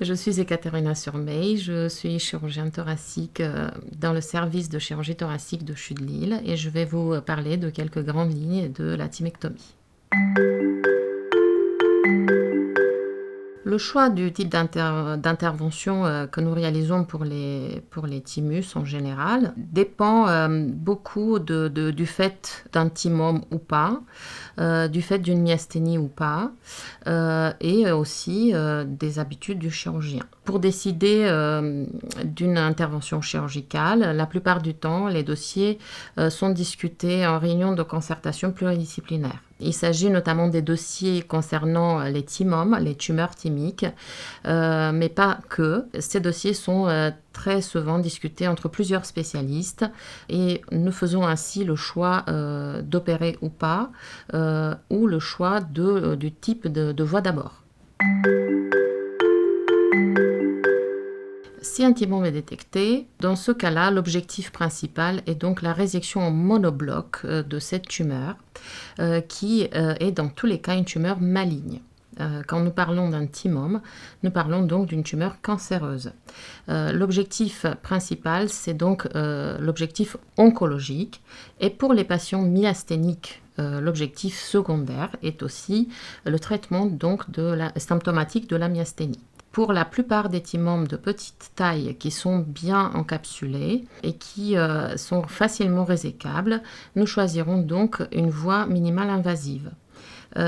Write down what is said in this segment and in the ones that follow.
Je suis Ekaterina Surmeil, je suis chirurgienne thoracique dans le service de chirurgie thoracique de CHU de Lille et je vais vous parler de quelques grandes lignes de la thymectomie. Le choix du type d'intervention que nous réalisons pour les thymus en général dépend beaucoup du fait d'un thymome ou pas, du fait d'une myasthénie ou pas, et aussi des habitudes du chirurgien. Pour décider d'une intervention chirurgicale, la plupart du temps, les dossiers sont discutés en réunion de concertation pluridisciplinaire. Il s'agit notamment des dossiers concernant les thymomes, les tumeurs thymiques, mais pas que. Ces dossiers sont très souvent discutés entre plusieurs spécialistes et nous faisons ainsi le choix d'opérer ou pas, ou le choix du type de voie d'abord. Si un thymome est détecté, dans ce cas-là, l'objectif principal est donc la résection en monobloc de cette tumeur, qui est dans tous les cas une tumeur maligne. Quand nous parlons d'un thymome, nous parlons donc d'une tumeur cancéreuse. L'objectif principal, c'est donc l'objectif oncologique, et pour les patients myasthéniques, l'objectif secondaire est aussi le traitement donc symptomatique de la myasthénie. Pour la plupart des thymomes de petite taille qui sont bien encapsulés et qui sont facilement résécables, nous choisirons donc une voie minimale invasive.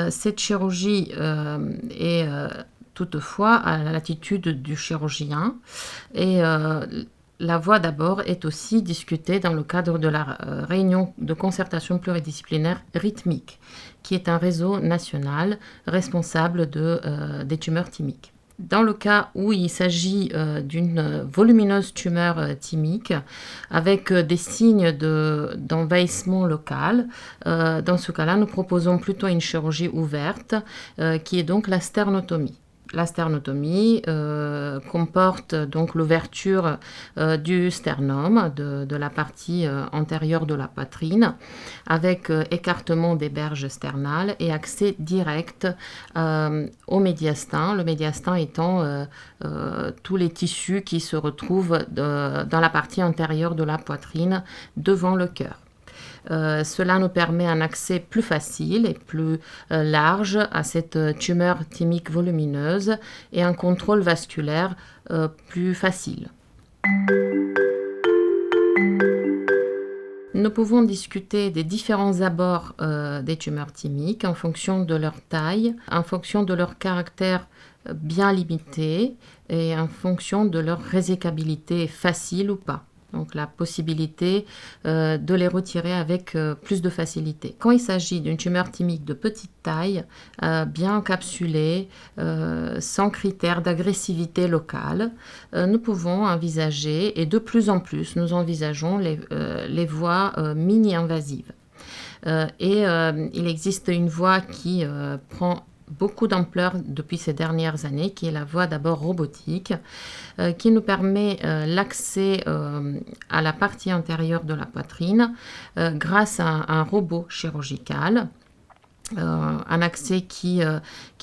Cette chirurgie est toutefois à la latitude du chirurgien et la voie d'abord est aussi discutée dans le cadre de la réunion de concertation pluridisciplinaire rythmique, qui est un réseau national responsable des tumeurs thymiques. Dans le cas où il s'agit d'une volumineuse tumeur thymique avec des signes d'envahissement local, dans ce cas-là, nous proposons plutôt une chirurgie ouverte qui est donc la sternotomie. La sternotomie comporte donc l'ouverture du sternum, de la partie antérieure de la poitrine, avec écartement des berges sternales et accès direct au médiastin. Le médiastin étant tous les tissus qui se retrouvent dans la partie antérieure de la poitrine devant le cœur. Cela nous permet un accès plus facile et plus large à cette tumeur thymique volumineuse et un contrôle vasculaire plus facile. Nous pouvons discuter des différents abords des tumeurs thymiques en fonction de leur taille, en fonction de leur caractère bien limité et en fonction de leur résécabilité facile ou pas. Donc la possibilité de les retirer avec plus de facilité. Quand il s'agit d'une tumeur thymique de petite taille, bien encapsulée, sans critères d'agressivité locale, nous pouvons envisager, et de plus en plus, nous envisageons les voies mini-invasives. Il existe une voie qui prend beaucoup d'ampleur depuis ces dernières années, qui est la voie d'abord robotique, qui nous permet l'accès à la partie antérieure de la poitrine grâce à un robot chirurgical. Un accès qui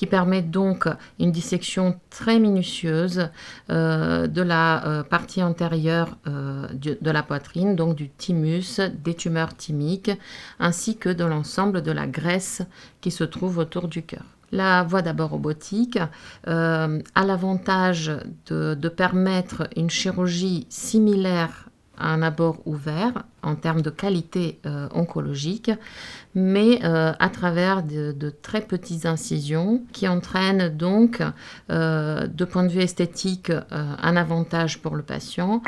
permet donc une dissection très minutieuse de la partie antérieure de la poitrine, donc du thymus, des tumeurs thymiques, ainsi que de l'ensemble de la graisse qui se trouve autour du cœur. La voie d'abord robotique a l'avantage de permettre une chirurgie similaire à un abord ouvert en termes de qualité oncologique, mais à travers de très petites incisions qui entraînent donc, de point de vue esthétique, un avantage pour le patient.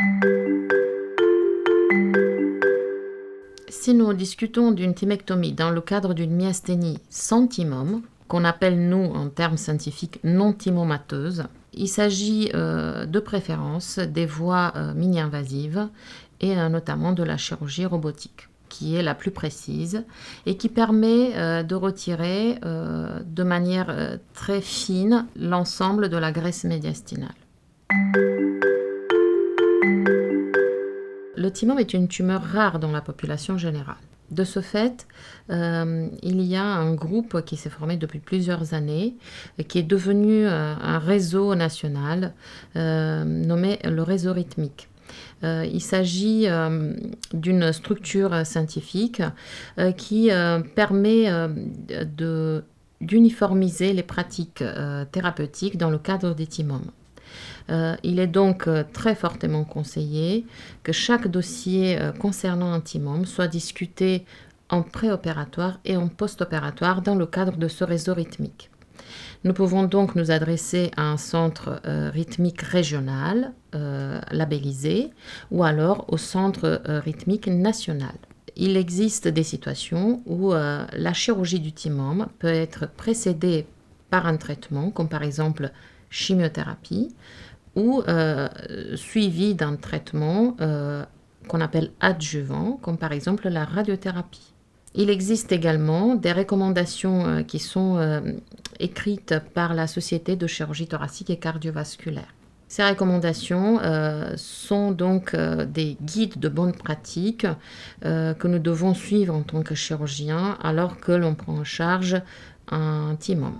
Si nous discutons d'une thymectomie dans le cadre d'une myasthénie sans thymome, qu'on appelle, nous, en termes scientifiques, non thymomateuse, il s'agit de préférence des voies mini-invasives et notamment de la chirurgie robotique, qui est la plus précise et qui permet de retirer de manière très fine l'ensemble de la graisse médiastinale. Le thymome est une tumeur rare dans la population générale. De ce fait, il y a un groupe qui s'est formé depuis plusieurs années, qui est devenu un réseau national nommé le réseau rythmique. Il s'agit d'une structure scientifique qui permet d'uniformiser les pratiques thérapeutiques dans le cadre des TIMOM. Il est donc très fortement conseillé que chaque dossier concernant un TIMOM soit discuté en préopératoire et en post-opératoire dans le cadre de ce réseau rythmique. Nous pouvons donc nous adresser à un centre rythmique régional labellisé ou alors au centre rythmique national. Il existe des situations où la chirurgie du TIMOM peut être précédée par un traitement, comme par exemple chimiothérapie, ou suivi d'un traitement qu'on appelle adjuvant, comme par exemple la radiothérapie. Il existe également des recommandations qui sont écrites par la Société de chirurgie thoracique et cardiovasculaire. Ces recommandations sont donc des guides de bonne pratique que nous devons suivre en tant que chirurgien alors que l'on prend en charge un TIMOM.